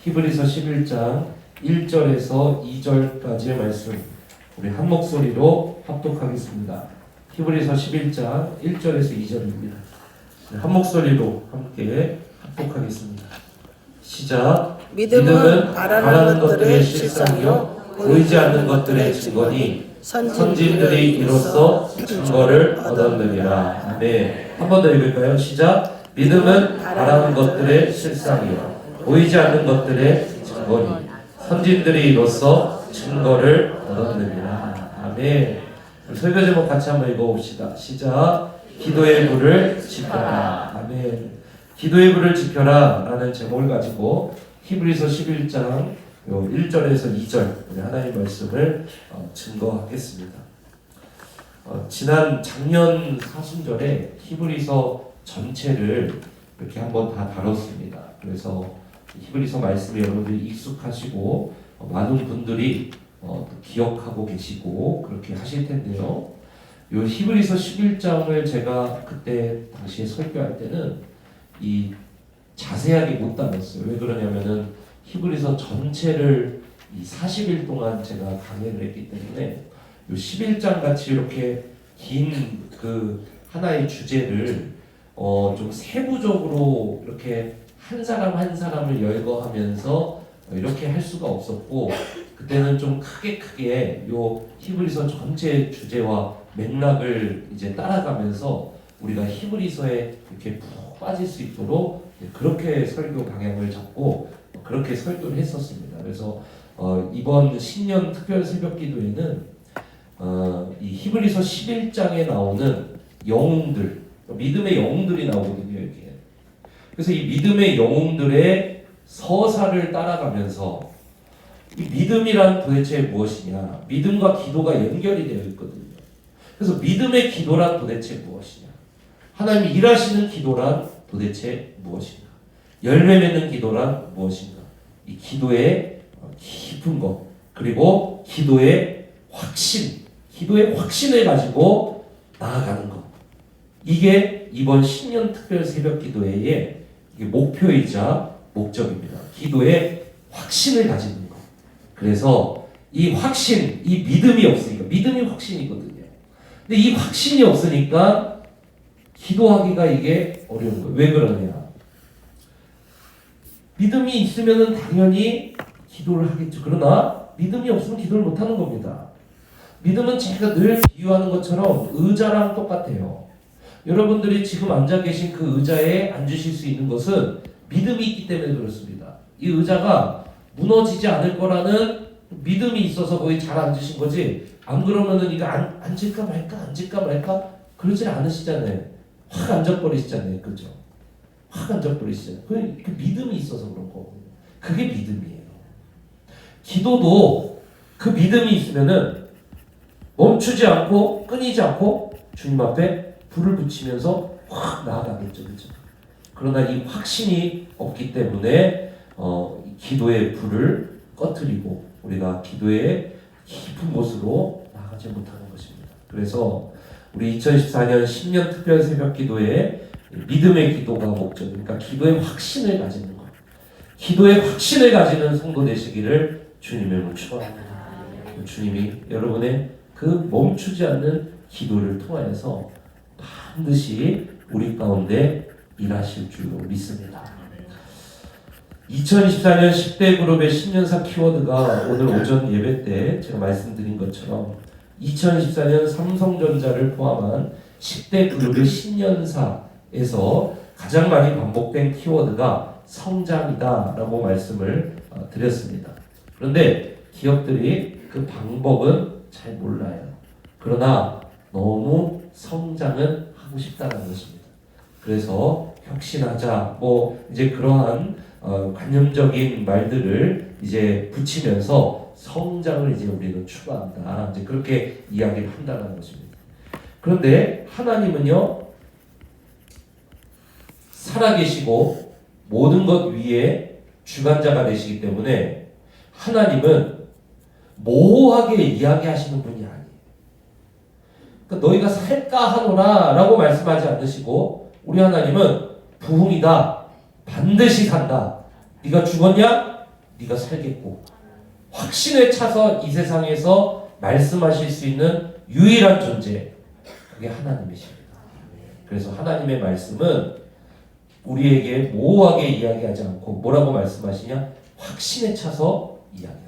히브리서 11장 1절에서 2절까지의 말씀 우리 한 목소리로 합독하겠습니다. 히브리서 11장 1절에서 2절입니다. 한 목소리로 함께 합독하겠습니다. 시작. 믿음은 바라는 것들의 실상이요 보이지 않는 것들의 증거니 선진들이 이로써 증거를 얻었느니라. 아멘. 한 번 더 읽을까요? 시작. 믿음은 바라는 것들의 실상이요 보이지 않는 것들의 증거니 선진들이 이로써 증거를 얻었느니라. 아멘. 설교 제목 같이 한번 읽어봅시다. 시작. 기도의 불을 지펴라. 아멘. 기도의 불을 지펴라 라는 제목을 가지고 히브리서 11장 1절에서 2절 하나님의 말씀을 증거하겠습니다. 지난 작년 사순절에 히브리서 전체를 이렇게 한번 다 다뤘습니다. 그래서 히브리서 말씀에 여러분들이 익숙하시고 많은 분들이 기억하고 계시고 그렇게 하실 텐데요. 요 히브리서 11장을 제가 그때 당시에 설교할 때는 이 자세하게 못 다뤘어요. 왜 그러냐면은 히브리서 전체를 이 40일 동안 제가 강의를 했기 때문에 요 11장 같이 이렇게 긴 그 하나의 주제를 좀 세부적으로 이렇게 한 사람 한 사람을 열거하면서 이렇게 할 수가 없었고 그때는 좀 크게 요 히브리서 전체 주제와 맥락을 이제 따라가면서 우리가 히브리서에 이렇게 푹 빠질 수 있도록 그렇게 설교 방향을 잡고 그렇게 설교를 했었습니다. 그래서 이번 신년 특별 새벽 기도회는 이 히브리서 11장에 나오는 영웅들, 믿음의 영웅들이 나오거든요. 이게. 그래서 이 믿음의 영웅들의 서사를 따라가면서 이 믿음이란 도대체 무엇이냐? 믿음과 기도가 연결이 되어 있거든요. 그래서 믿음의 기도란 도대체 무엇이냐? 하나님이 일하시는 기도란 도대체 무엇인가? 열매 맺는 기도란 무엇인가? 이 기도의 깊은 것, 그리고 기도의 확신을 가지고 나아가는 것. 이게 이번 신년 특별 새벽 기도회의 목표이자 목적입니다. 기도의 확신을 가지는 것. 그래서 이 확신, 이 믿음이 없으니까, 믿음이 확신이거든요. 근데 이 확신이 없으니까 기도하기가 이게 어려운 거예요. 왜 그러냐? 믿음이 있으면은 당연히 기도를 하겠죠. 그러나 믿음이 없으면 기도를 못 하는 겁니다. 믿음은 제가 늘 비유하는 것처럼 의자랑 똑같아요. 여러분들이 지금 앉아 계신 그 의자에 앉으실 수 있는 것은 믿음이 있기 때문에 그렇습니다. 이 의자가 무너지지 않을 거라는 믿음이 있어서 거기 잘 앉으신 거지. 안 그러면은 이거 앉을까 말까 그러질 않으시잖아요. 확 앉아버리시잖아요. 그죠? 확 앉아버리시잖아요. 그 믿음이 있어서 그런 거거든요. 그게 믿음이에요. 기도도 그 믿음이 있으면은 멈추지 않고 끊이지 않고 주님 앞에 불을 붙이면서 확 나아가겠죠. 그죠? 그러나 이 확신이 없기 때문에 기도의 불을 꺼뜨리고 우리가 기도의 깊은 곳으로 나가지 못하는 것입니다. 그래서 우리 2014년 10년 특별 새벽 기도에 믿음의 기도가 목적이니까 기도의 확신을 가지는 것. 기도의 확신을 가지는 성도 되시기를 주님의 이름으로 축원합니다. 주님이 여러분의 그 멈추지 않는 기도를 통하여서 반드시 우리 가운데 일하실 줄로 믿습니다. 2024년 10대 그룹의 신년사 키워드가 오늘 오전 예배 때 제가 말씀드린 것처럼 2014년 삼성전자를 포함한 10대 그룹의 신년사에서 가장 많이 반복된 키워드가 성장이다라고 말씀을 드렸습니다. 그런데 기업들이 그 방법은 잘 몰라요. 그러나 너무 성장은 하고 싶다는 것입니다. 그래서 혁신하자, 이제 그러한 관념적인 말들을 이제 붙이면서 성장을 이제 우리는 추구한다. 이제 그렇게 이야기를 한다는 것입니다. 그런데 하나님은요, 살아계시고 모든 것 위에 주관자가 되시기 때문에 하나님은 모호하게 이야기하시는 분이 아니에요. 그러니까 너희가 살까 하노라 라고 말씀하지 않으시고 우리 하나님은 부흥이다. 반드시 산다. 네가 죽었냐? 네가 살겠고, 확신에 차서 이 세상에서 말씀하실 수 있는 유일한 존재, 그게 하나님이십니다. 그래서 하나님의 말씀은 우리에게 모호하게 이야기하지 않고 뭐라고 말씀하시냐? 확신에 차서 이야기합니다.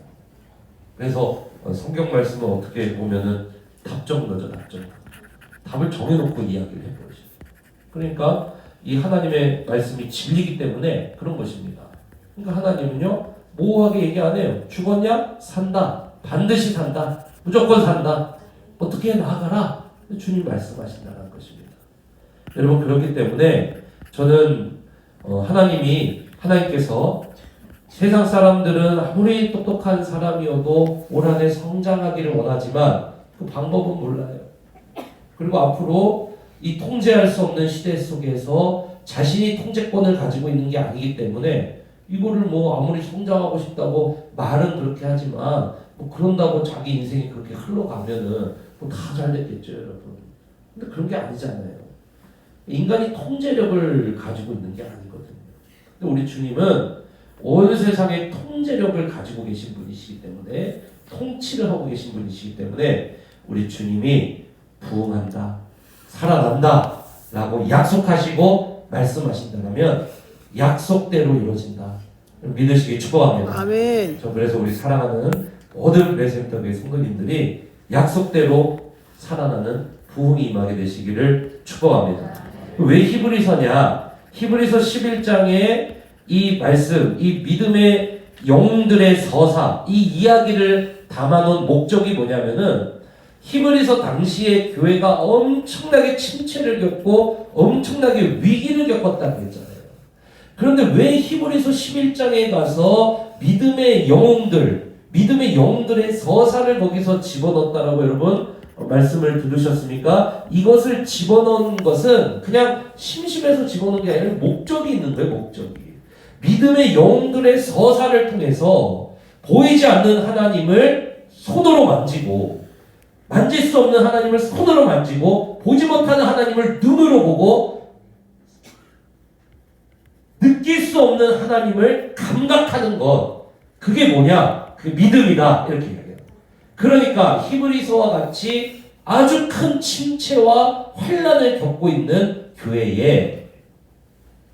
그래서 성경 말씀을 어떻게 보면은 답정너죠, 답정. 답을 정해놓고 이야기를 해버리죠. 그러니까 이 하나님의 말씀이 진리이기 때문에 그런 것입니다. 그러니까 하나님은요, 모호하게 얘기 안 해요. 죽었냐? 산다. 반드시 산다. 무조건 산다. 어떻게 나아가라. 주님 말씀하신다는 것입니다. 여러분, 그렇기 때문에 저는 하나님께서 세상 사람들은 아무리 똑똑한 사람이어도 올 한해 성장하기를 원하지만 그 방법은 몰라요. 그리고 앞으로 이 통제할 수 없는 시대 속에서 자신이 통제권을 가지고 있는 게 아니기 때문에 이거를 뭐 아무리 성장하고 싶다고 말은 그렇게 하지만 뭐 그런다고 자기 인생이 그렇게 흘러가면은 뭐 다 잘 됐겠죠, 여러분. 근데 그런 게 아니잖아요. 인간이 통제력을 가지고 있는 게 아니거든요. 근데 우리 주님은 온 세상의 통제력을 가지고 계신 분이시기 때문에, 통치를 하고 계신 분이시기 때문에 우리 주님이 부흥한다, 살아난다 라고 약속하시고 말씀하신다면 약속대로 이루어진다. 믿으시기 축복합니다. 아멘. 저 그래서 우리 사랑하는 모든 브레센터교회 성도님들이 약속대로 살아나는 부흥이 임하게 되시기를 축복합니다. 왜 히브리서냐? 히브리서 11장에 이 말씀, 이 믿음의 영웅들의 서사, 이 이야기를 담아놓은 목적이 뭐냐면은 히브리서 당시에 교회가 엄청나게 침체를 겪고 엄청나게 위기를 겪었다고 했잖아요. 그런데 왜 히브리서 11장에 가서 믿음의 영웅들의 서사를 거기서 집어넣었다라고 여러분 말씀을 들으셨습니까? 이것을 집어넣은 것은 그냥 심심해서 집어넣은 게 아니라 목적이 있는 거예요, 목적이. 믿음의 영웅들의 서사를 통해서 보이지 않는 하나님을 손으로 만지고, 만질 수 없는 하나님을 손으로 만지고, 보지 못하는 하나님을 눈으로 보고, 느낄 수 없는 하나님을 감각하는 것, 그게 뭐냐? 그 믿음이다, 이렇게 이야기해요. 그러니까 히브리서와 같이 아주 큰 침체와 환란을 겪고 있는 교회에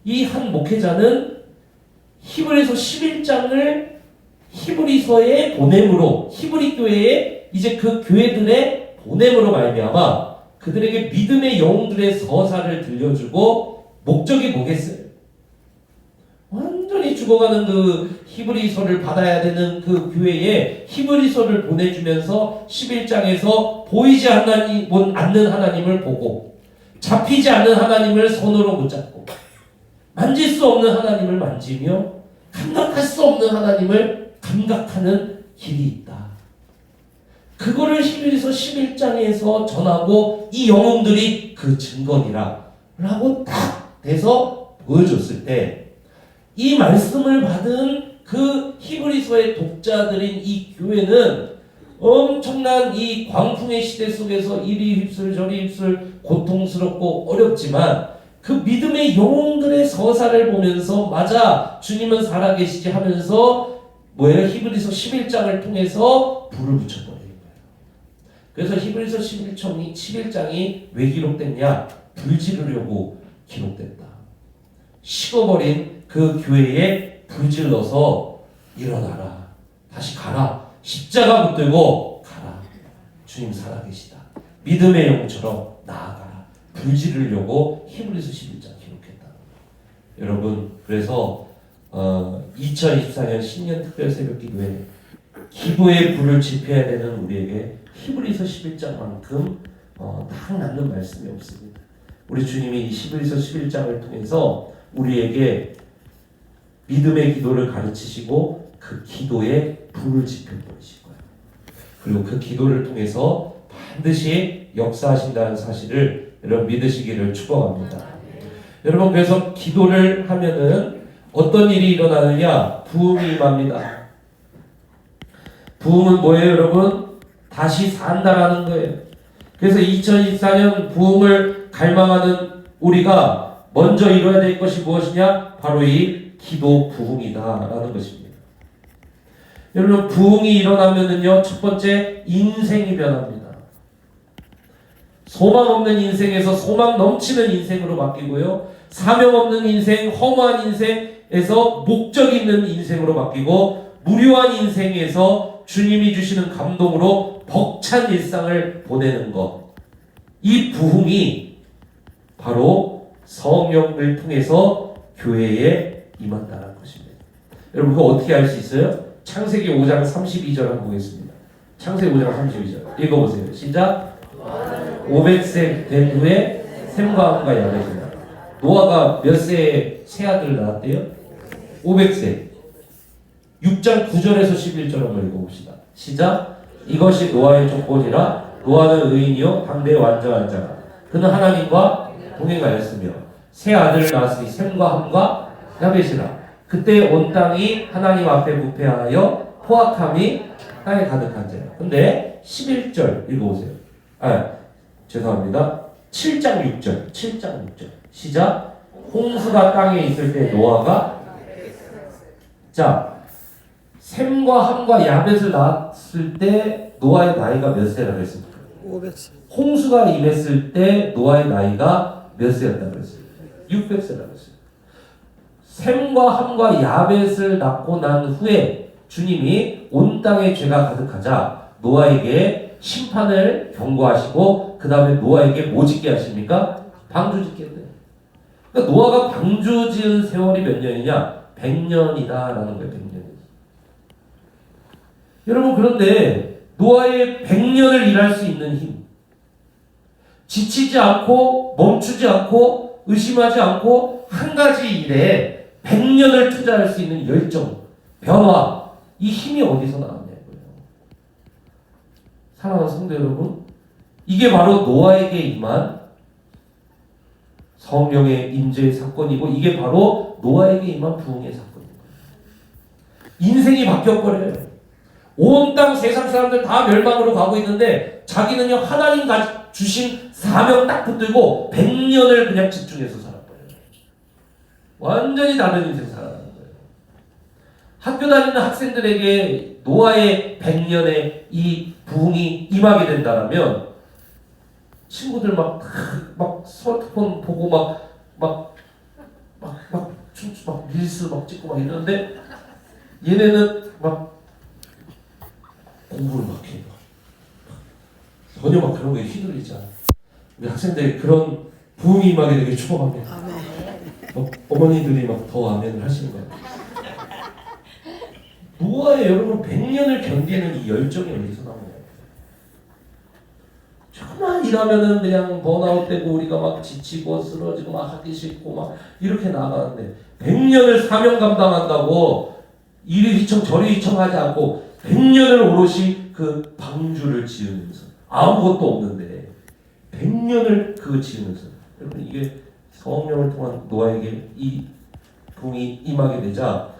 이 한 목회자는 히브리서 11장을 히브리서의 보냄으로, 히브리 교회에 이제 그 교회들의 보냄으로 말미암아 그들에게 믿음의 영웅들의 서사를 들려주고, 목적이 뭐겠어요? 완전히 죽어가는 그 히브리서를 받아야 되는 그 교회에 히브리서를 보내주면서 11장에서 보이지 않는 하나님을 보고, 잡히지 않는 하나님을 손으로 붙잡고, 만질 수 없는 하나님을 만지며 감각할 수 없는 하나님을 감각하는 길이 있다. 그거를 히브리서 11장에서 전하고 이 영웅들이 그 증거니라 라고 딱 돼서 보여줬을 때, 이 말씀을 받은 그 히브리서의 독자들인 이 교회는 엄청난 이 광풍의 시대 속에서 이리 휩쓸 저리 휩쓸 고통스럽고 어렵지만 그 믿음의 영웅들의 서사를 보면서, 맞아, 주님은 살아계시지 하면서 뭐예요? 히브리서 11장을 통해서 불을 붙여버리는 거예요. 그래서 히브리서 11장이 왜 기록됐냐? 불 지르려고 기록됐다. 식어버린 그 교회에 불질러서 일어나라, 다시 가라, 십자가 붙들고 가라, 주님 살아계시다, 믿음의 영웅처럼 나아가라, 불지르려고 히브리서 11장 기록했다. 여러분, 그래서 2024년 신년 특별 새벽 기도에 기도의 불을 지펴야 되는 우리에게 히브리서 11장만큼 딱 맞는 말씀이 없습니다. 우리 주님이 이 히브리서 11장을 통해서 우리에게 믿음의 기도를 가르치시고 그 기도에 불을 지펴버리실 거예요. 그리고 그 기도를 통해서 반드시 역사하신다는 사실을 여러분 믿으시기를 축복합니다. 여러분, 그래서 기도를 하면은 어떤 일이 일어나느냐? 부흥이 임합니다. 부흥은 뭐예요, 여러분? 다시 산다라는 거예요. 그래서 2024년 부흥을 갈망하는 우리가 먼저 이뤄야 될 것이 무엇이냐? 바로 이 기도 부흥이다라는 것입니다. 여러분 부흥이 일어나면은요 첫 번째 인생이 변합니다. 소망 없는 인생에서 소망 넘치는 인생으로 바뀌고요. 사명 없는 인생, 허무한 인생에서 목적 있는 인생으로 바뀌고 무료한 인생에서 주님이 주시는 감동으로 벅찬 일상을 보내는 것. 이 부흥이 바로 성령을 통해서 교회에 임한다는 것입니다. 여러분 그거 어떻게 알 수 있어요? 창세기 5장 32절 한번 보겠습니다. 창세기 5장 32절 읽어보세요. 시작. 500세 된 후에 셈과 함과 야벳이다. 노아가 몇 세에 새 아들을 낳았대요? 500세. 6장 9절에서 11절 한번 읽어봅시다. 시작. 이것이 노아의 조건이라 노아는 의인이요 당대의 완전한 자라. 그는 하나님과 동행하였으며 새 아들을 낳았으니 셈과 함과 야벳이라. 그때 온 땅이 하나님 앞에 부패하여 포악함이 땅에 가득한 자라. 근데 11절 읽어보세요. 죄송합니다. 7장 6절. 7장 6절. 시작. 홍수가 땅에 있을 때 노아가 셈과 함과 야벳을 낳았을 때 노아의 나이가 몇 세라고 했습니까? 500세. 홍수가 임했을 때 노아의 나이가 몇 세였다고 했어요? 600세라고 했어요. 셈과 함과 야벳을 낳고 난 후에 주님이 온 땅에 죄가 가득하자 노아에게 심판을 경고하시고 그 다음에 노아에게 뭐 짓게 하십니까? 방주 짓게 했대요. 그러니까 노아가 방주 지은 세월이 몇 년이냐? 100년이다 라는 거예요. 100년. 여러분 그런데 노아의 100년을 일할 수 있는 힘, 지치지 않고 멈추지 않고 의심하지 않고 한 가지 일에 100년을 투자할 수 있는 열정, 변화, 이 힘이 어디서 나왔냐고요. 사랑하는 성도 여러분, 이게 바로 노아에게 임한 성령의 임재의 사건이고 이게 바로 노아에게 임한 부흥의 사건입니다. 인생이 바뀌어버려요. 온 땅 세상 사람들 다 멸망으로 가고 있는데 자기는요 하나님 주신 사명 딱 붙들고 100년을 그냥 집중해서 살아버려요. 완전히 다른 인생 살아가는 거예요. 학교 다니는 학생들에게 노아의 100년의 이 부흥이 임하게 된다면 친구들 막 스마트폰 보고 막 릴스 막 찍고 막 이러는데 얘네는 막 공부를 막 해요. 전혀 막 그런 거에 휘둘리지 않아. 우리 학생들이 그런 부흥이 임하게 되길 축복합니다. 어머니들이 막 더 아멘을 하시는 거예요. 노아의 여러분 100년을 견디는 이 열정이 어디서 나오냐고. 조금만 일하면은 그냥 번아웃 되고 우리가 막 지치고 쓰러지고 막 하기 싫고 막 이렇게 나가는데 100년을 사명 감당한다고 이리 휘청 저리 휘청하지 않고 100년을 오롯이 그 방주를 지으면서 아무것도 없는데 100년을 그거 지으면서 여러분 이게 성령을 통한 노아에게 이 부흥이 임하게 되자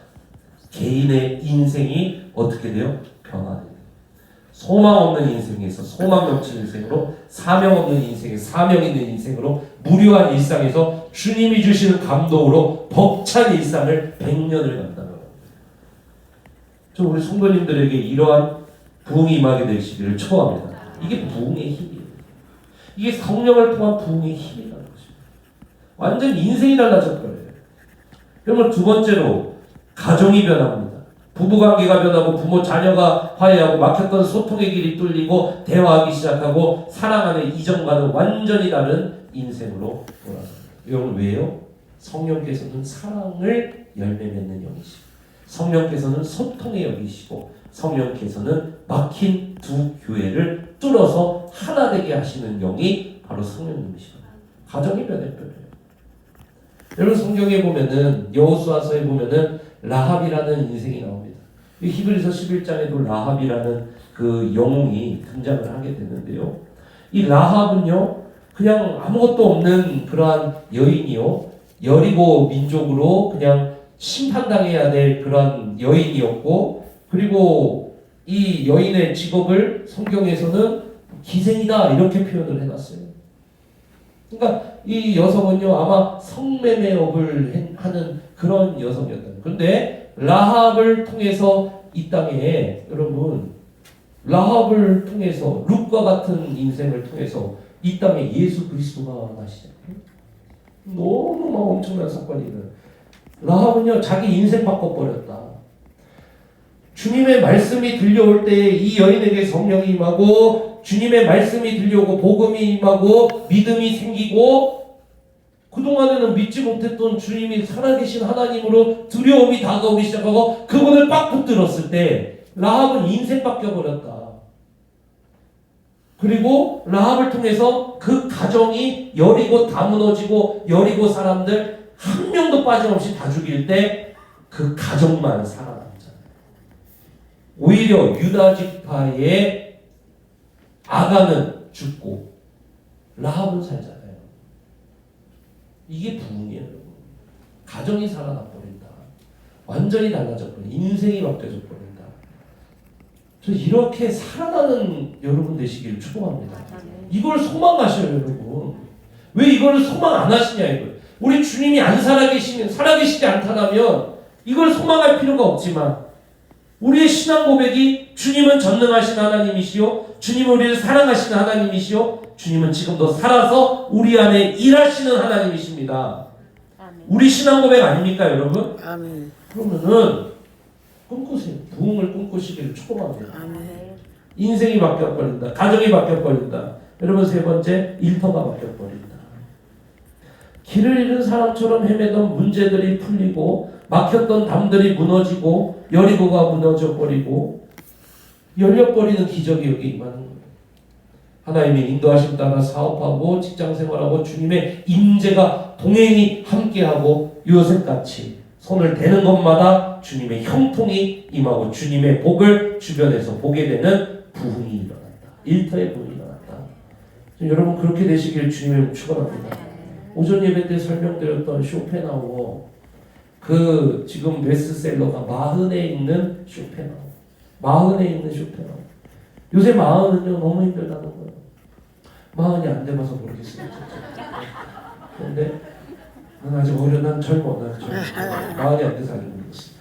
개인의 인생이 어떻게 돼요? 변화돼요. 소망 없는 인생에서 소망 넘치는 인생으로 사명 없는 인생에 사명 있는 인생으로 무료한 일상에서 주님이 주시는 감동으로 벅찬 일상을 100년을 간다는 거예요. 저 우리 성도님들에게 이러한 부흥이 임하게 되시기를 초합니다. 이게 부흥의 힘이에요. 이게 성령을 통한 부흥의 힘이라는 것입니다. 완전 인생이 달라질 거예요. 그러면 두 번째로 가정이 변합니다. 부부관계가 변하고 부모 자녀가 화해하고 막혔던 소통의 길이 뚫리고 대화하기 시작하고 사랑하는 이전과는 완전히 다른 인생으로 돌아갑니다. 여러분 왜요? 성령께서는 사랑을 열매 맺는 영이시고 성령께서는 소통의 영이시고 성령께서는 막힌 두 교회를 뚫어서 하나 되게 하시는 영이 바로 성령님이시거든요. 가정이 변해요. 여러분 성경에 보면은 여호수아서에 보면은 라합이라는 인생이 나옵니다. 히브리서 11장에도 라합이라는 그 영웅이 등장을 하게 되는데요. 이 라합은요 그냥 아무것도 없는 그러한 여인이요 여리고 민족으로 그냥 심판당해야 될 그런 여인이었고 그리고 이 여인의 직업을 성경에서는 기생이다 이렇게 표현을 해놨어요. 그러니까 이 여성은요 아마 성매매업을 하는 그런 여성이었다. 그런데 라합을 통해서 이 땅에 여러분 라합을 통해서 룻과 같은 인생을 통해서 이 땅에 예수 그리스도가 나시잖아요. 너무 막 엄청난 사건이는 라합은요 자기 인생 바꿔버렸다. 주님의 말씀이 들려올 때 이 여인에게 성령이 임하고 주님의 말씀이 들려오고 복음이 임하고 믿음이 생기고 그동안에는 믿지 못했던 주님이 살아계신 하나님으로 두려움이 다가오기 시작하고 그분을 빡 붙들었을 때 라합은 인생 바뀌어버렸다. 그리고 라합을 통해서 그 가정이 여리고 다 무너지고 여리고 사람들 한 명도 빠짐없이 다 죽일 때 그 가정만 살아남잖아요. 오히려 유다 지파의 아가는 죽고 라합은 살잖아요. 이게 부흥이에요. 여러분. 가정이 살아나 버린다. 완전히 달라져 버린다. 인생이 바뀌어져 버린다. 저 이렇게 살아나는 여러분 되시기를 축복합니다. 이걸 소망하셔요, 여러분. 왜 이걸 소망 안 하시냐 이거예요. 우리 주님이 안 살아계시지 않다면 이걸 소망할 필요가 없지만 우리의 신앙 고백이 주님은 전능하신 하나님이시요 주님은 우리를 사랑하시는 하나님이시요 주님은 지금도 살아서 우리 안에 일하시는 하나님이십니다. 아멘. 우리 신앙 고백 아닙니까 여러분? 아멘. 그러면은 꿈꾸세요. 부흥을 꿈꾸시기를 축복합니다. 아멘. 인생이 바뀌어버린다. 가정이 바뀌어버린다. 여러분 세 번째 일터가 바뀌어버린다. 길을 잃은 사람처럼 헤매던 문제들이 풀리고 막혔던 담들이 무너지고 여리고가 무너져버리고 열려버리는 기적이 여기 임하는 거예요. 하나님의 인도하심 따라 사업하고 직장생활하고 주님의 임재가 동행이 함께하고 요셉같이 손을 대는 것마다 주님의 형통이 임하고 주님의 복을 주변에서 보게 되는 부흥이 일어난다. 일터의 부흥이 일어난다. 여러분 그렇게 되시길 주님을 축원합니다. 오전 예배 때 설명드렸던 쇼펜하우어 그 지금 베스트셀러가 마흔에 있는 쇼펜하우어. 마흔에 있는 쇼펜하우어. 요새 마흔은요 너무 힘들다는 거예요. 마흔이 안 돼봐서 모르겠어요. 그런데 난 아직 어려, 난 젊어. 마흔이 안 돼서 아직 모르겠어.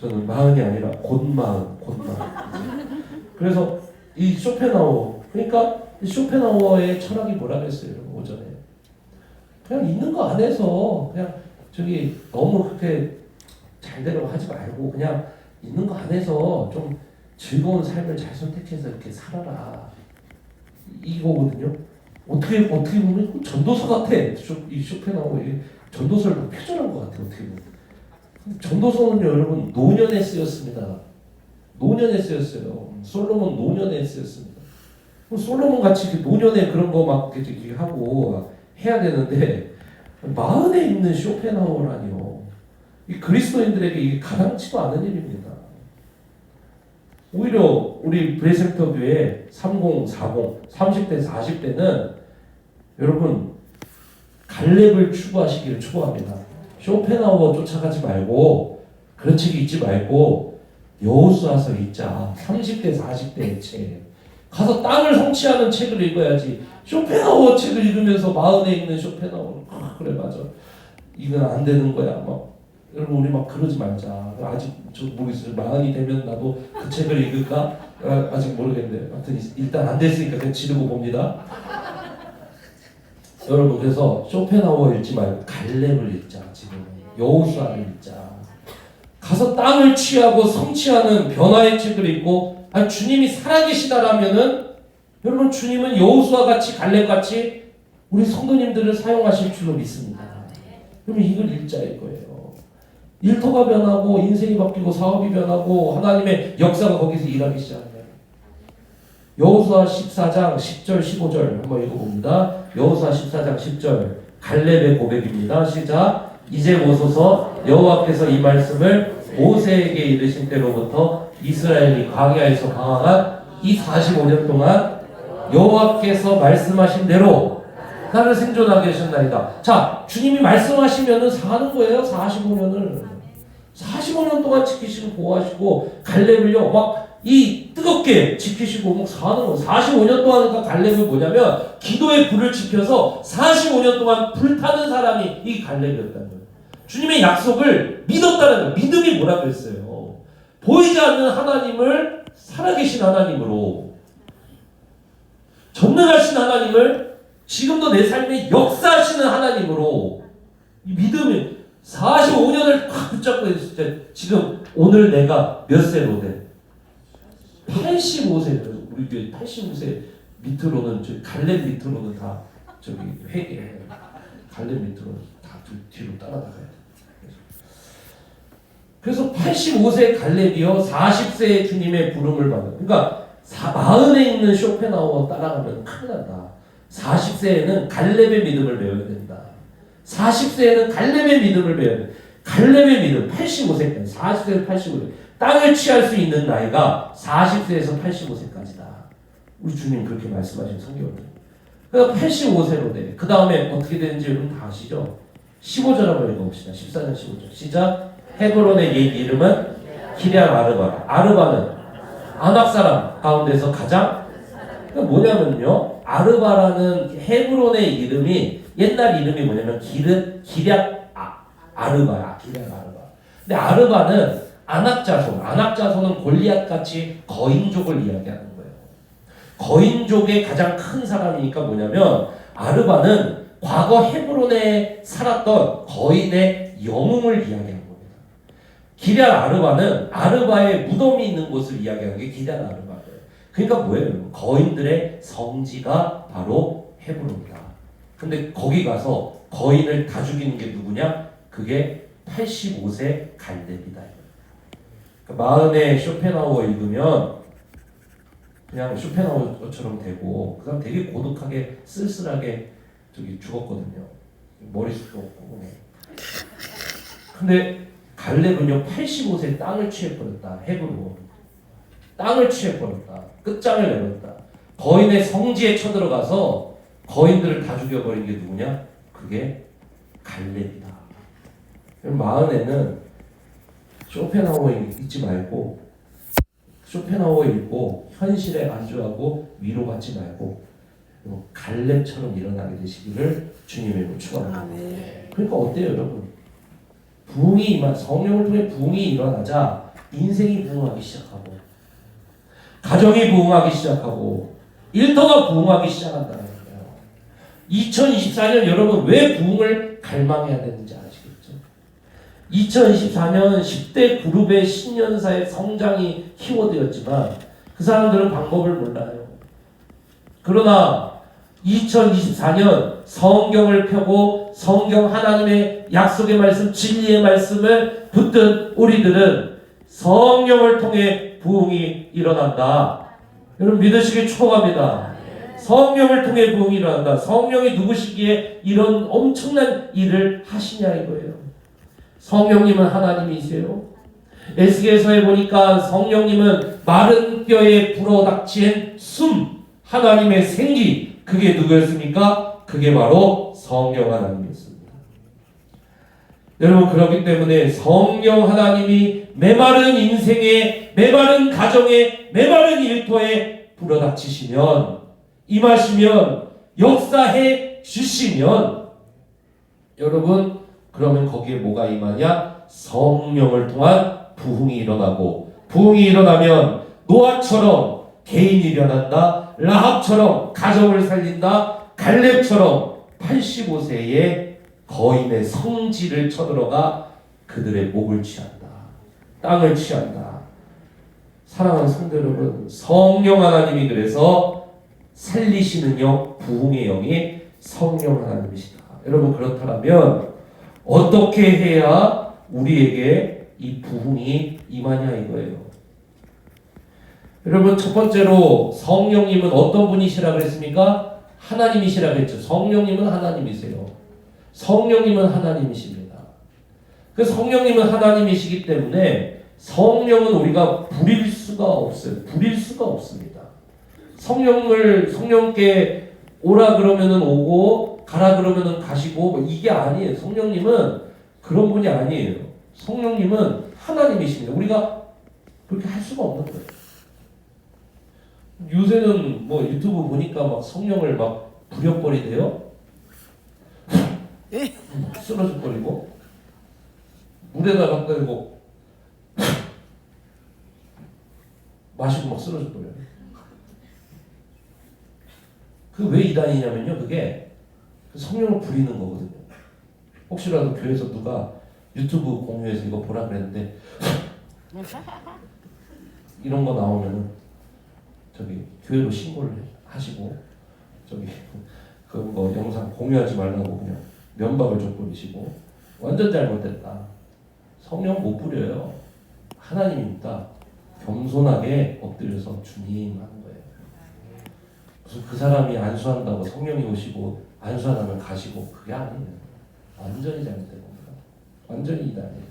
저는 마흔이 아니라 곧 마흔. 그래서 이 쇼펜하우어, 그러니까 이 쇼펜하우어의 철학이 뭐라 그랬어요, 오전에. 그냥 있는 거 안에서 그냥 저기 너무 그렇게 잘 되려고 하지 말고 그냥 있는 거 안에서 좀 즐거운 삶을 잘 선택해서 이렇게 살아라. 이거거든요. 어떻게 보면 전도서 같아. 이 쇼펜하우어 전도서를 표절한 것 같아. 어떻게 보면. 전도서는요, 여러분 노년에 쓰였습니다. 노년에 쓰였어요. 솔로몬 노년에 쓰였습니다. 솔로몬 같이 노년에 그런 거 막 이렇게 하고 해야 되는데 마흔에 있는 쇼펜하우어라니요. 이 그리스도인들에게 이게 가당치도 않은 일입니다. 오히려 우리 브레센터 교회 30, 40, 30대, 40대는 여러분 갈렙을 추구하시기를 축복합니다. 쇼펜하우어 쫓아가지 말고 그런 책이 있지 말고 여호수아서 읽자. 30대, 40대의 책. 가서 땅을 성취하는 책을 읽어야지. 쇼펜하우어 책을 읽으면서 마흔에 있는 쇼펜하우어. 그래 맞아. 이건 안 되는 거야. 막 여러분 우리 막 그러지 말자. 아직 저 모르겠어요. 마흔이 되면 나도 그 책을 읽을까? 아직 모르겠는데. 하여튼 일단 안 됐으니까 그냥 지르고 봅니다. 여러분 그래서 쇼펜하우어 읽지 말고 갈렙을 읽자. 지금 여호수아를 읽자. 가서 땅을 취하고 성취하는 변화의 책을 읽고 주님이 살아계시다라면은 여러분 주님은 여호수아 같이 갈렙 같이 우리 성도님들을 사용하실 줄로 믿습니다. 그러면 이걸 읽자 이거예요. 일터가 변하고 인생이 바뀌고 사업이 변하고 하나님의 역사가 거기서 일하기 시작합니다. 여호수아 14장 10절 15절 한번 읽어봅니다. 여호수아 14장 10절 갈렙의 고백입니다. 시작. 이제 오소서 여호와께서 이 말씀을 모세에게 이르신 때로부터 이스라엘이 광야에서 방황한 이 45년 동안 여호와께서 말씀하신 대로 나를 생존하게 하셨나이다. 자, 주님이 말씀하시면은 사는 거예요. 45년 동안 지키시고 보호하시고 갈렙을요 막 이 뜨겁게 지키시고 막 사는 거예요. 45년 동안 갈렙은 뭐냐면 기도의 불을 지펴서 45년 동안 불타는 사람이 이 갈렙이었다는 거예요. 주님의 약속을 믿었다는 거예요. 믿음이 뭐라 그랬어요? 보이지 않는 하나님을 살아계신 하나님으로, 전능하신 하나님을 지금도 내 삶에 역사하시는 하나님으로, 이 믿음이 45년을 꽉 붙잡고 있을 때 지금 오늘 내가 몇 세로 돼? 85세예요. 우리 교회 85세 밑으로는 저기 갈렙 밑으로는 다 저기 회계, 갈렙 밑으로는 다 뒤로 따라다가야 돼. 그래서 85세 갈렙이요 40세 주님의 부름을 받는. 그러니까 40에 있는 쇼펜하우어 따라가면 큰일 난다. 40세에는 갈렙의 믿음을 배워야 된다. 40세에는 갈렙의 믿음을 배워야 된다. 갈렙의 믿음 85세까지 40세에서 85세 땅을 취할 수 있는 나이가 40세에서 85세까지다. 우리 주님 그렇게 말씀하신 성경입니다. 그러니까 85세로 돼. 그 다음에 어떻게 되는지 여러분 다 아시죠? 15절 한번 읽어봅시다. 14장 15절 시작. 헤브론의 옛 이름은 기럇 아르바. 아르바는 아낙 사람 가운데서 가장 뭐냐면요. 아르바라는 헤브론의 이름이 옛날 이름이 뭐냐면 기럇 아르바야. 기럇 아르바. 근데 아르바는 아낙 자손. 아낙 자손은 골리앗같이 거인족을 이야기하는 거예요. 거인족의 가장 큰 사람이니까 뭐냐면 아르바는 과거 헤브론에 살았던 거인의 영웅을 이야기하는 겁니다. 기럇 아르바는 아르바의 무덤이 있는 곳을 이야기하는 게 기럇 아르바예요. 그러니까 뭐예요? 거인들의 성지가 바로 헤브론이다. 근데 거기 가서 거인을 다 죽이는 게 누구냐? 그게 85세 갈렙이다. 그러니까 마흔에 쇼펜하우어 읽으면 그냥 쇼펜하우어처럼 되고 그 사람 되게 고독하게 쓸쓸하게 저기 죽었거든요. 머리숱도 없고. 근데 갈렙은요 85세 땅을 취해버렸다. 헤브론 땅을 취해버렸다. 끝장을 내렸다. 거인의 성지에 쳐들어가서 거인들을 다 죽여버린 게 누구냐? 그게 갈렙이다. 마흔에는 쇼펜하우어 읽지 말고 쇼펜하우어 읽고 현실에 안주하고 위로받지 말고 갈렙처럼 일어나게 되시기를 주님의 축원합니다. 그러니까 어때요 여러분? 부흥이 성령을 통해 부흥이 일어나자 인생이 부흥하기 시작하고 가정이 부흥하기 시작하고 일터가 부흥하기 시작한다는 거예요. 2024년 여러분 왜 부흥을 갈망해야 되는지 아시겠죠? 2024년 10대 그룹의 신년사의 성장이 키워드였지만 그 사람들은 방법을 몰라요. 그러나 2024년 성경을 펴고 성경 하나님의 약속의 말씀, 진리의 말씀을 붙든 우리들은 성령을 통해 부흥이 일어난다. 여러분 믿으시길 축복합니다. 성령을 통해 부흥이 일어난다. 성령이 누구시기에 이런 엄청난 일을 하시냐 이거예요. 성령님은 하나님이세요. 에스겔서에 보니까 성령님은 마른 뼈에 불어닥친 숨, 하나님의 생기, 그게 누구였습니까? 그게 바로 성령 하나님이었습니다. 여러분 그렇기 때문에 성령 하나님이 메마른 인생에, 메마른 가정에, 메마른 일터에 불어닥치시면, 임하시면, 역사해 주시면 여러분 그러면 거기에 뭐가 임하냐? 성령을 통한 부흥이 일어나고, 부흥이 일어나면 노아처럼 개인이 일어난다. 라합처럼 가정을 살린다. 갈렙처럼 85세에 거인의 성지를 쳐들어가 그들의 목을 취한다. 땅을 취한다. 사랑하는 성도 여러분, 성령 하나님이 그래서 살리시는 영, 부흥의 영이 성령 하나님이시다. 여러분 그렇다면 어떻게 해야 우리에게 이 부흥이 임하냐 이거예요. 여러분 첫 번째로 성령님은 어떤 분이시라 그랬습니까? 하나님이시라 그랬죠. 성령님은 하나님이세요. 성령님은 하나님이십니다. 그 성령님은 하나님이시기 때문에 성령은 우리가 부릴 수가 없어요. 부릴 수가 없습니다. 성령께 오라 그러면은 오고 가라 그러면은 가시고 뭐 이게 아니에요. 성령님은 그런 분이 아니에요. 성령님은 하나님이십니다. 우리가 그렇게 할 수가 없는 거예요. 요새는 뭐 유튜브 보니까 막 성령을 막 부려버리대요. 쓰러져 버리고 물에다 갖다 대고 마시고 막 쓰러져 버려요. 그 왜 이단이냐면요, 그게 성령을 부리는 거거든요. 혹시라도 교회에서 누가 유튜브 공유해서 이거 보라 그랬는데 이런 거 나오면은 저기 교회로 신고를 하시고 저기 그거 영상 공유하지 말라고 그냥 면박을 줘버리시고 완전 잘못됐다. 성령 못 부려요. 하나님입니다. 겸손하게 엎드려서 주님 하는 거예요. 무슨 그 사람이 안수한다고 성령이 오시고 안수 안 하면 가시고 그게 아니에요. 완전히 잘못된 겁니다. 완전히 이단이에요.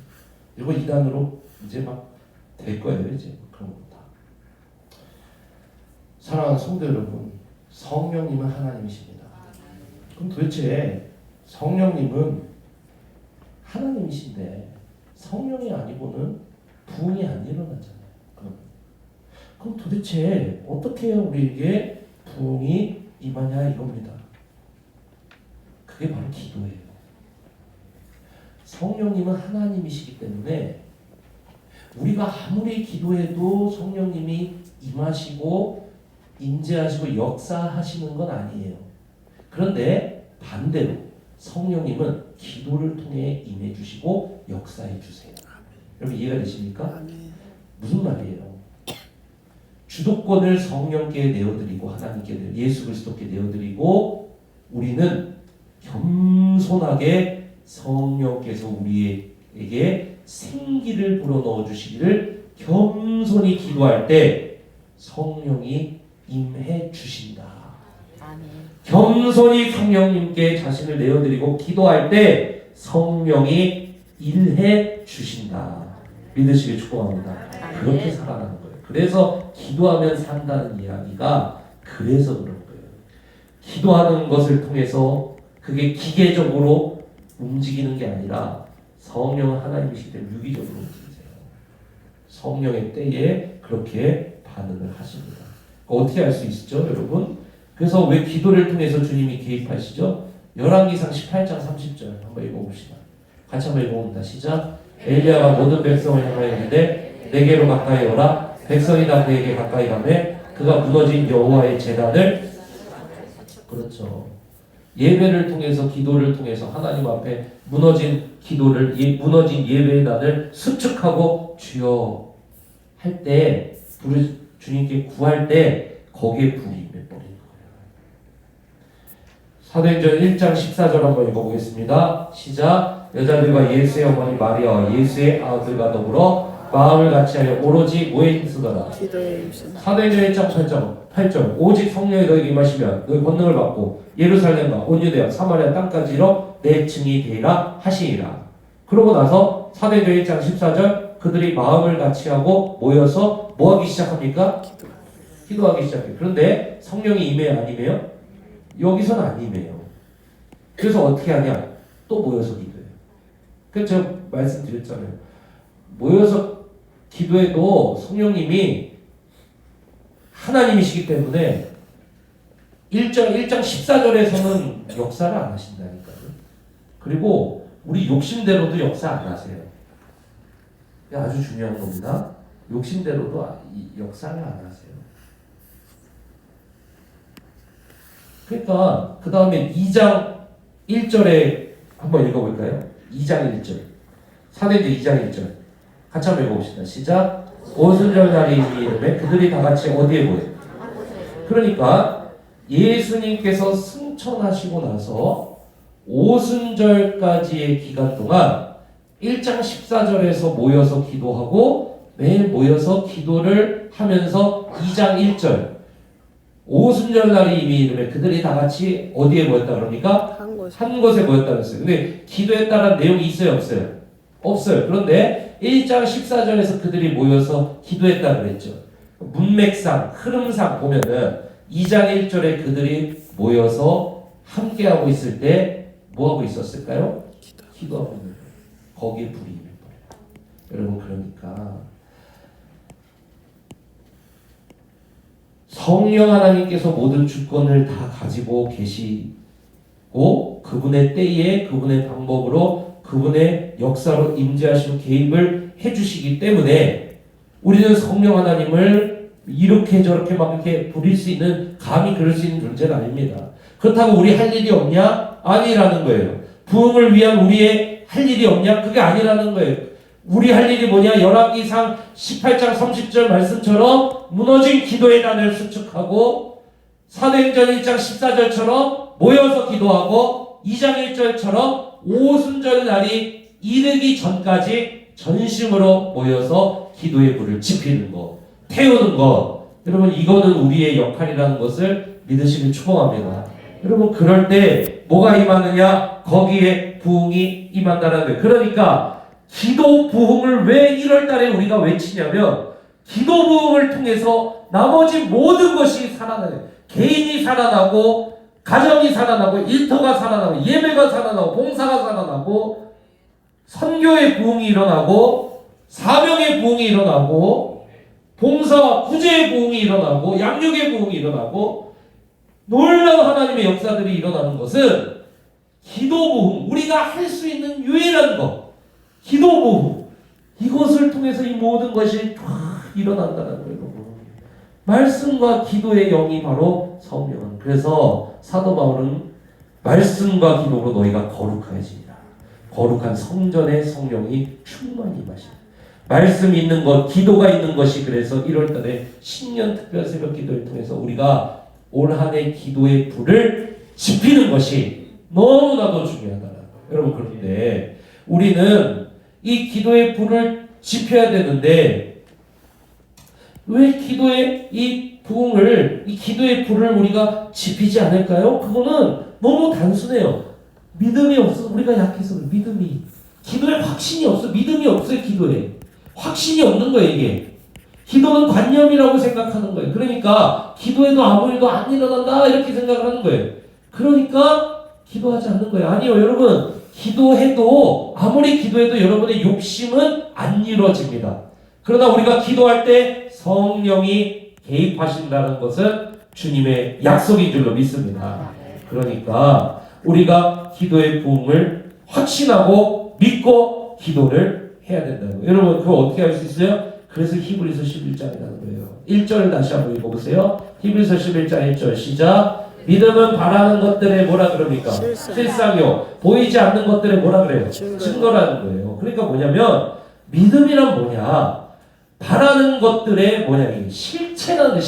이거 이단으로 이제 막 될 거예요. 이제 그런 거 다. 사랑하는 성도 여러분, 성령님은 하나님이십니다. 그럼 도대체 성령님은 하나님이신데 성령이 아니고는 부흥이 안 일어나잖아요. 그럼 도대체 어떻게 우리에게 부흥이 임하냐 이겁니다. 그게 바로 기도예요. 성령님은 하나님이시기 때문에 우리가 아무리 기도해도 성령님이 임하시고 임재하시고 역사하시는 건 아니에요. 그런데 반대로 성령님은 기도를 통해 임해 주시고 역사해 주세요. 여러분 이해가 되십니까? 무슨 말이에요? 주도권을 성령께 내어드리고 하나님께 예수 그리스도께 내어드리고 우리는 겸손하게 성령께서 우리에게 생기를 불어넣어 주시기를 겸손히 기도할 때 성령이 임해 주신다. 아멘. 겸손히 성령님께 자신을 내어드리고 기도할 때 성령이 일해 주신다. 믿으시길 축복합니다. 아멘. 그렇게 살아가는 거예요. 그래서 기도하면 산다는 이야기가 그래서 그런 거예요. 기도하는 것을 통해서 그게 기계적으로 움직이는 게 아니라 성령은 하나님이시기 때문에 유기적으로 움직이세요. 성령의 때에 그렇게 반응을 하십니다. 어떻게 알 수 있죠, 여러분? 그래서 왜 기도를 통해서 주님이 개입하시죠? 열왕기상 18장 30절 한번 읽어봅시다. 같이 한번 읽어봅니다. 시작. 엘리야가 모든 백성을 향하여 이르되 내게로 가까이 오라. 백성이 다 그에게 가까이 가매 그가 무너진 여호와의 제단을 그렇죠. 예배를 통해서 기도를 통해서 하나님 앞에 무너진 기도를 무너진 예배의 단을 수축하고 주여 할 때 주님께 구할 때 거기에 불이 임해버리는 거예요. 사도행전 1장 14절 한번 읽어보겠습니다. 시작. 여자들과 예수의 어머니 마리아와 예수의 아들과 더불어 마음을 같이하여 오로지 뭐에 힘쓰더라. 사도행전 1장 8절 오직 성령이 너에게 임하시면 너희 권능을 받고 예루살렘과 온 유대와 사마리아 땅까지 이뤄 내 증이 되리라 하시니라. 그러고 나서 사도행전 1장 14절 그들이 마음을 같이하고 모여서 뭐하기 시작합니까? 기도하기 시작해요. 그런데 성령이 임해요? 안 임해요? 여기서는 안 임해요. 그래서 어떻게 하냐? 또 모여서 기도해요. 그래서 제가 말씀드렸잖아요. 모여서 기도해도 성령님이 하나님이시기 때문에 1장 14절에서는 역사를 안 하신다니까요. 그리고 우리 욕심대로도 역사 안 하세요. 아주 중요한 겁니다. 욕심대로도 역사를 안 하세요. 그러니까 그 다음에 2장 1절에 한번 읽어볼까요? 2장 1절 사도행전 2장 1절 같이 한번 읽어봅시다. 시작. 오순절 날이 이름에 그들이 다 같이 어디에 모여? 그러니까 예수님께서 승천하시고 나서 오순절까지의 기간 동안 1장 14절에서 모여서 기도하고 매일 모여서 기도를 하면서 2장 1절 오순절 날이 이미 이름에 그들이 다 같이 어디에 모였다 그러니까 한 곳에 모였다 그랬어요. 근데 기도에 따른 내용이 있어요, 없어요? 없어요. 그런데 1장 14절에서 그들이 모여서 기도했다 그랬죠. 문맥상, 흐름상 보면은 2장 1절에 그들이 모여서 함께하고 있을 때 뭐하고 있었을까요? 기도하고 있는 거예요. 거기에 불이 임해버려요. 여러분 그러니까 성령 하나님께서 모든 주권을 다 가지고 계시고 그분의 때에 그분의 방법으로 그분의 역사로 임재하시고 개입을 해주시기 때문에 우리는 성령 하나님을 이렇게 저렇게 막 이렇게 부릴 수 있는, 감히 그럴 수 있는 존재는 아닙니다. 그렇다고 우리 할 일이 없냐? 아니라는 거예요. 부흥을 위한 우리의 할 일이 없냐? 그게 아니라는 거예요. 우리 할 일이 뭐냐? 열왕기상 18장 30절 말씀처럼 무너진 기도의 단을 수축하고, 사도행전 1장 14절처럼 모여서 기도하고, 2장 1절처럼 오순절 날이 이르기 전까지 전심으로 모여서 기도의 불을 지피는 것, 태우는 것. 여러분, 이거는 우리의 역할이라는 것을 믿으시길 축복합니다. 여러분, 그럴 때 뭐가 임하느냐? 거기에 부흥이 임한다는 거예요. 그러니까 기도 부흥을 왜 1월 달에 우리가 외치냐면, 기도 부흥을 통해서 나머지 모든 것이 살아나요. 개인이 살아나고, 가정이 살아나고, 일터가 살아나고, 예배가 살아나고, 봉사가 살아나고, 선교의 부흥이 일어나고, 사명의 부흥이 일어나고, 봉사와 구제의 부흥이 일어나고, 양육의 부흥이 일어나고, 놀라운 하나님의 역사들이 일어나는 것은 기도 부흥, 우리가 할 수 있는 유일한 것, 기도 부흥, 이것을 통해서 이 모든 것이 쫙 일어난다는 거예요. 말씀과 기도의 영이 바로 성령. 그래서 사도 바울은 말씀과 기도로 너희가 거룩해지리라. 거룩한 성전의 성령이 충만히 임하시라. 말씀이 있는 것, 기도가 있는 것이, 그래서 1월달에 신년 특별 새벽 기도를 통해서 우리가 올 한 해 기도의 불을 지피는 것이 너무나도 중요하다는 거예요. 여러분, 그런데 우리는 이 기도의 불을 지펴야 되는데, 왜 기도의 이 부흥을, 이 기도의 불을 우리가 지피지 않을까요? 그거는 너무 단순해요. 믿음이 없어. 우리가 약해서 믿음이. 기도에 확신이 없어. 믿음이 없어요. 기도에. 확신이 없는 거예요, 이게. 기도는 관념이라고 생각하는 거예요. 그러니까 기도해도 아무 일도 안 일어난다 이렇게 생각을 하는 거예요. 그러니까 기도하지 않는 거예요. 아니요, 여러분. 기도해도, 아무리 기도해도 여러분의 욕심은 안 이루어집니다. 그러나 우리가 기도할 때 성령이 개입하신다는 것은 주님의 약속인 줄로 믿습니다. 그러니까 우리가 기도의 부흥을 확신하고 믿고 기도를 해야 된다는 거예요. 여러분, 그거 어떻게 할 수 있어요? 그래서 히브리서 11장이라는 거예요. 1절 다시 한번 읽어보세요. 히브리서 11장 1절 시작. 믿음은 바라는 것들의 뭐라 그럽니까? 실상이요. 보이지 않는 것들의 뭐라 그래요? 증거라는 거예요. 그러니까 뭐냐면, 믿음이란 뭐냐? 바라는 것들의 뭐냐? 실체라는 거예요.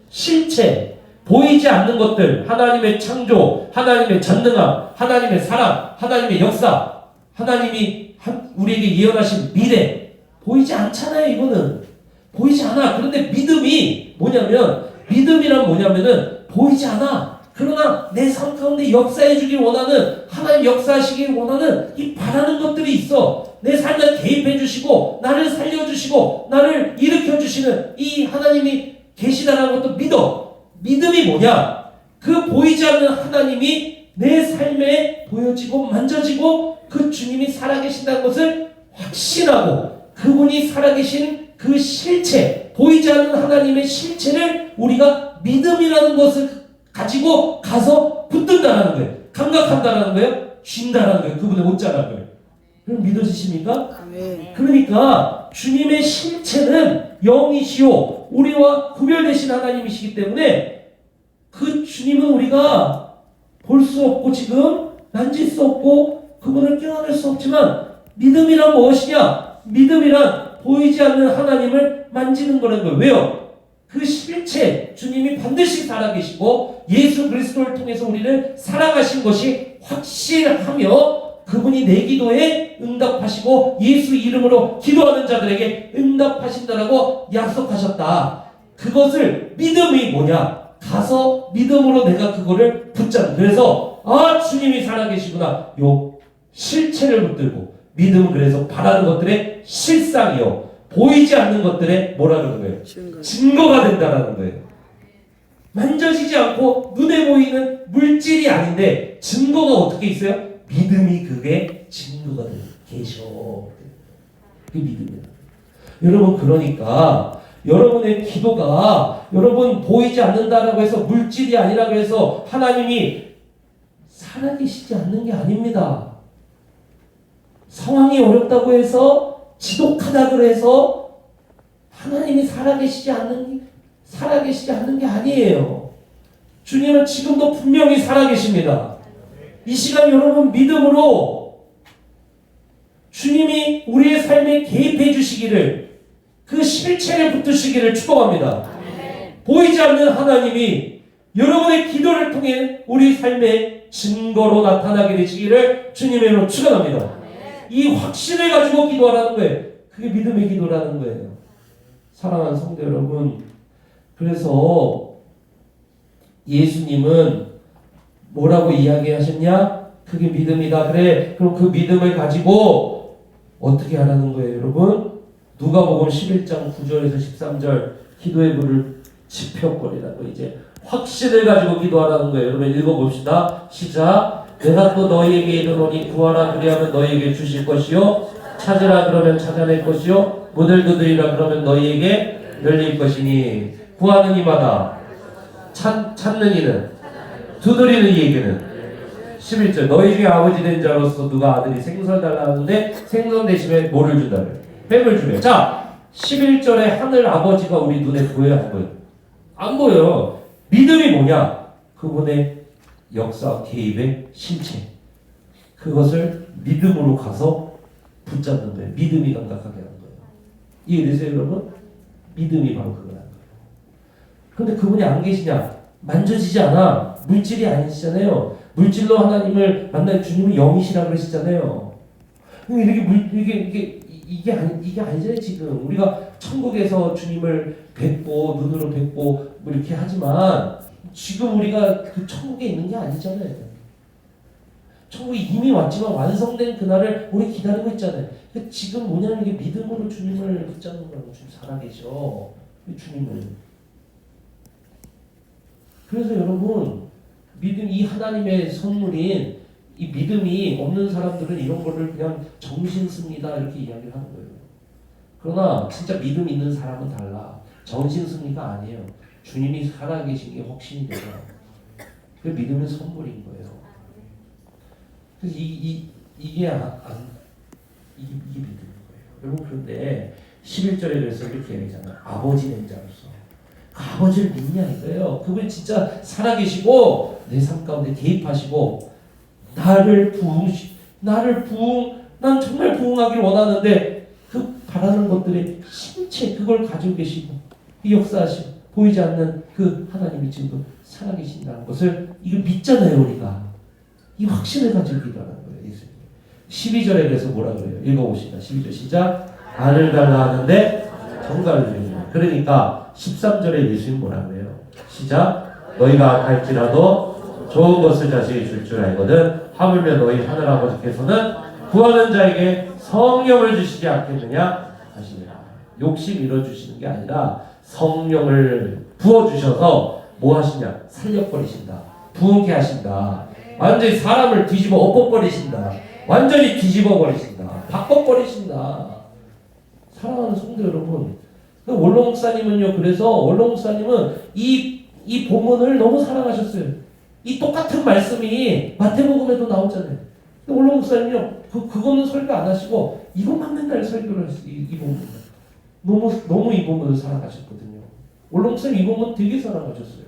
실체. 보이지 않는 것들, 하나님의 창조, 하나님의 전능함, 하나님의 사랑, 하나님의 역사, 하나님이 우리에게 예언하신 미래, 보이지 않잖아요. 이거는 보이지 않아. 그런데 믿음이 뭐냐면, 믿음이란 뭐냐면은 보이지 않아. 그러나 내 삶 가운데 역사해 주길 원하는, 하나님 역사하시길 원하는 이 바라는 것들이 있어. 내 삶에 개입해 주시고, 나를 살려 주시고, 나를 일으켜 주시는 이 하나님이 계시다라는 것도 믿어. 믿음이 뭐냐? 그 보이지 않는 하나님이 내 삶에 보여지고 만져지고, 그 주님이 살아계신다는 것을 확신하고, 그분이 살아계신 그 실체, 보이지 않는 하나님의 실체를 우리가 믿음이라는 것을 가지고 가서 붙든다는 거예요. 감각한다는 거예요. 쥔다는 거예요. 그분의 옷자라는 거예요. 그럼 믿어지십니까? 아멘. 그러니까 주님의 실체는 영이시오, 우리와 구별되신 하나님이시기 때문에 그 주님은 우리가 볼 수 없고 지금 만질 수 없고 그분을 껴안을 수 없지만, 믿음이란 무엇이냐? 믿음이란 보이지 않는 하나님을 만지는 거라는 거예요. 왜요? 그 실체, 주님이 반드시 살아계시고 예수 그리스도를 통해서 우리를 살아가신 것이 확실하며, 그분이 내 기도에 응답하시고 예수 이름으로 기도하는 자들에게 응답하신다라고 약속하셨다. 그것을 믿음이 뭐냐? 가서 믿음으로 내가 그거를 붙잡는. 그래서 주님이 살아계시구나. 요 실체를 붙들고, 믿음은 그래서 바라는 것들의 실상이요, 보이지 않는 것들의 뭐라 그러는 거예요? 증거가 된다라는 거예요. 만져지지 않고 눈에 보이는 물질이 아닌데 증거가 어떻게 있어요? 믿음이 그게 증거가 계셔. 그게 믿음이야. 여러분, 그러니까 여러분의 기도가, 여러분 보이지 않는다라고 해서 물질이 아니라고 해서 하나님이 살아계시지 않는 게 아닙니다. 상황이 어렵다고 해서 지독하다고 해서 하나님이 살아계시지 않는 게 아니에요. 주님은 지금도 분명히 살아계십니다. 이 시간 여러분 믿음으로 주님이 우리의 삶에 개입해 주시기를, 그 실체를 붙드시기를 축복합니다. 보이지 않는 하나님이 여러분의 기도를 통해 우리 삶의 증거로 나타나게 되시기를 주님의 이름으로 축원합니다. 이 확신을 가지고 기도하라는 거예요. 그게 믿음의 기도라는 거예요. 사랑하는 성도 여러분, 그래서 예수님은 뭐라고 이야기하셨냐? 그게 믿음이다. 그래, 그럼 그 믿음을 가지고 어떻게 하라는 거예요, 여러분? 누가복음 11장 9절에서 13절 기도의 불을 지펴버리라고, 이제 확신을 가지고 기도하라는 거예요. 여러분 읽어봅시다. 시작. 내가 또 너희에게 이르노니 구하라 그리하면 너희에게 주실 것이요, 찾으라 그러면 찾아낼 것이요, 문을 두드리라 그러면 너희에게 열릴 것이니. 구하는 이마다, 찾는 이는, 두드리는 이에게는. 11절. 너희 중에 아버지 된 자로서 누가 아들이 생선 달라 하는데 생선 대신에 뭐를 준다며? 뱀을 주며. 자, 11절에 하늘 아버지가 우리 눈에 보여요, 안 보여요? 안 보여요. 믿음이 뭐냐? 그분의 역사 개입의 실체, 그것을 믿음으로 가서 붙잡는 거예요. 믿음이 감각하게 하는 거예요. 이해되세요 여러분? 믿음이 바로 그거라는 거예요. 그런데 그분이 안 계시냐? 만져지지 않아. 물질이 아니시잖아요. 물질로 하나님을 만날 주님은 영이시라고 그러시잖아요. 이게 아니잖아요. 지금 우리가 천국에서 주님을 뵙고 눈으로 뵙고 뭐 이렇게 하지만 지금 우리가 그 천국에 있는 게 아니잖아요. 천국이 이미 왔지만 완성된 그날을 우리 기다리고 있잖아요. 지금 뭐냐면 이게 믿음으로 주님을 붙잡는 거라고. 주님 살아계셔. 주님을. 그래서 여러분 믿음, 이 하나님의 선물인 이 믿음이 없는 사람들은 이런 거를 그냥 정신승리다 이렇게 이야기를 하는 거예요. 그러나 진짜 믿음 있는 사람은 달라. 정신승리가 아니에요. 주님이 살아계신 게 확신이 되죠. 그 믿음은 선물인 거예요. 그래서 이게 믿음인 거예요. 여러분 그런데 11절에 그래서 이렇게 얘기하잖아요. 아버지 된 자로서. 그 아버지를 믿냐 이거예요. 그분이 진짜 살아계시고 내 삶 가운데 개입하시고 난 정말 부흥하기를 원하는데 그 바라는 것들의 실체, 그걸 가지고 계시고 이 역사하시고 보이지 않는 그 하나님이 지금도 살아계신다는 것을 이걸 믿잖아요. 우리가 이 확신을 가지고 기도하는 거예요. 예수님 12절에 그래서 뭐라 그래요? 읽어봅시다. 12절 시작. 알을 달라 하는데 정갈을 드립니다. 그러니까 13절에 예수님 뭐라 그래요? 시작. 너희가 갈지라도 좋은 것을 자식이 줄 줄 알거든 하물며 너희 하늘아버지께서는 구하는 자에게 성령을 주시지 않겠느냐 하시니라. 욕심 이뤄주시는 게 아니라 성령을 부어주셔서 뭐 하시냐? 살려버리신다. 부흥케 하신다. 완전히 사람을 뒤집어 엎어버리신다. 완전히 뒤집어버리신다. 바꿔버리신다. 사랑하는 성도 여러분, 원로 목사님은요, 그래서 원로 목사님은 이 본문을 너무 사랑하셨어요. 이 똑같은 말씀이 마태복음에도 나오잖아요. 원로 목사님이요, 그거는 설교 안 하시고 이것만 맨날 설교를 했어요. 이 본문. 너무 이 본문을 사랑하셨거든요. 원로 목사님 이 본문 되게 사랑하셨어요.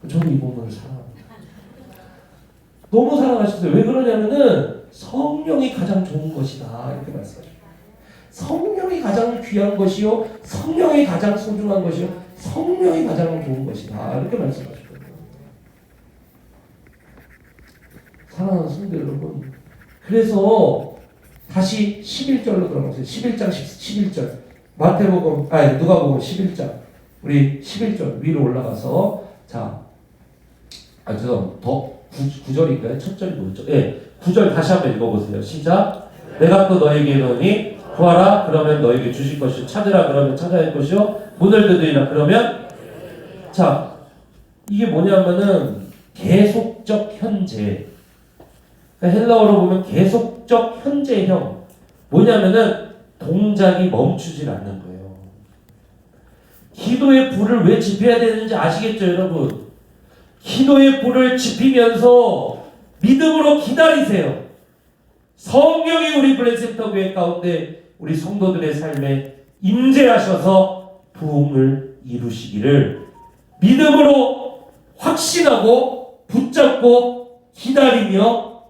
저는 이 본문을 사랑합니다. 너무 사랑하셨어요. 왜 그러냐면은 성령이 가장 좋은 것이다 이렇게 말씀하셨어요. 성령이 가장 귀한 것이요, 성령이 가장 소중한 것이요, 성령이 가장 좋은 것이다 이렇게 말씀하셨거든요. 사랑하는 성도 여러분, 그래서 다시 11절로 들어가세요. 11장 11절 마태복음 누가복음 11장 우리 11절 위로 올라가서 자, 더 9절인가요? 첫 절이 뭐였죠? 예, 9절 다시 한번 읽어보세요. 시작. 내가 또 너에게 이르노니 구하라 그러면 너에게 주실 것이요, 찾으라 그러면 찾아낼 것이요, 문을 두드리라 그러면. 자, 이게 뭐냐면은 계속적 현재. 그러니까 헬라어로 보면 계속적 현재형. 뭐냐면은 동작이 멈추질 않는 거예요. 기도의 불을 왜 지펴야 되는지 아시겠죠, 여러분? 기도의 불을 지피면서 믿음으로 기다리세요. 성령이 우리 블레셋터 교회 가운데 우리 성도들의 삶에 임재하셔서 부흥을 이루시기를 믿음으로 확신하고 붙잡고 기다리며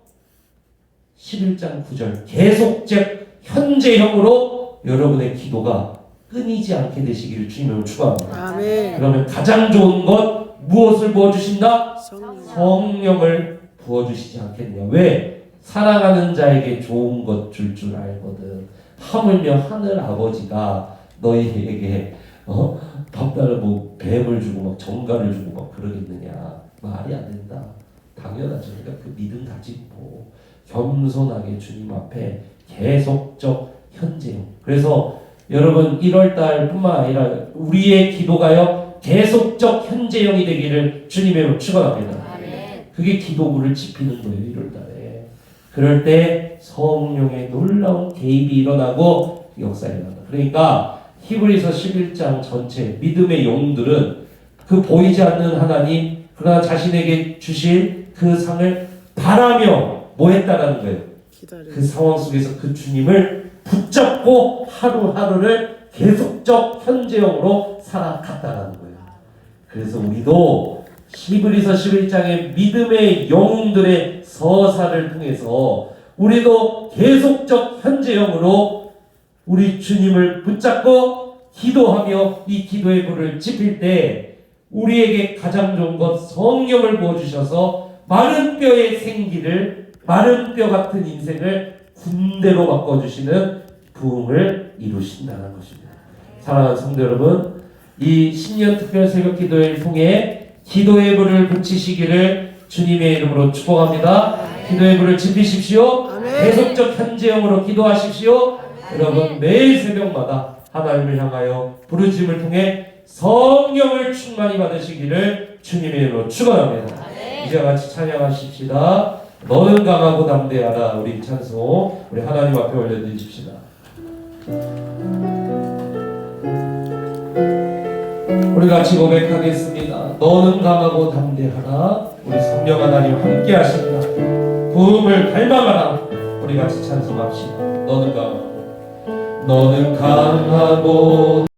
11장 9절 계속적 현재형으로 여러분의 기도가 끊이지 않게 되시기를 주님으로 축원합니다. 아멘. 그러면 가장 좋은 것 무엇을 부어주신다? 성령. 성령을 부어주시지 않겠냐. 왜? 사랑하는 자에게 좋은 것 줄 줄 알거든. 하물며 하늘 아버지가 너희에게 밥달을 뭐 뱀을 주고 막 정갈을 주고 막 그러겠느냐. 말이 안 된다. 당연하죠. 그러니까 그 믿음 가지고 겸손하게 주님 앞에 계속적 현재형. 그래서 여러분 1월달 뿐만 아니라 우리의 기도가요 계속적 현재형이 되기를 주님의 축원합니다. 그게 기도구를 지피는 거예요. 1월달에. 그럴 때 성령의 놀라운 개입이 일어나고 역사가 일어난다. 그러니까 히브리서 11장 전체 믿음의 영웅들은 그 보이지 않는 하나님 그러나 자신에게 주실 그 상을 바라며 뭐 했다라는 거예요. 그 상황 속에서 그 주님을 붙잡고 하루하루를 계속적 현재형으로 살아갔다라는 거예요. 그래서 우리도 히브리서 11장의 믿음의 영웅들의 서사를 통해서 우리도 계속적 현재형으로 우리 주님을 붙잡고 기도하며 이 기도의 불을 지필 때 우리에게 가장 좋은 것 성령을 부어주셔서 마른 뼈의 생기를 마른 뼈 같은 인생을 군대로 바꿔주시는 부흥을 이루신다는 것입니다. 사랑하는 성도 여러분, 이 신년 특별 새벽 기도회를 통해 기도의 불을 붙이시기를 주님의 이름으로 축복합니다. 기도의 불을 지피십시오. 계속적 현재형으로 기도하십시오. 여러분 매일 새벽마다 하나님을 향하여 부르심을 통해 성령을 충만히 받으시기를 주님의 이름으로 축원합니다. 이제 같이 찬양하십시다. 너는 강하고 담대하라. 우리 찬송 우리 하나님 앞에 올려드리십시다. 우리 같이 고백하겠습니다. 너는 강하고 담대하라. 우리 성령 하나님 함께 하십니다. 부흥을 갈망하라. 우리 같이 찬송합시다. 너는 강하고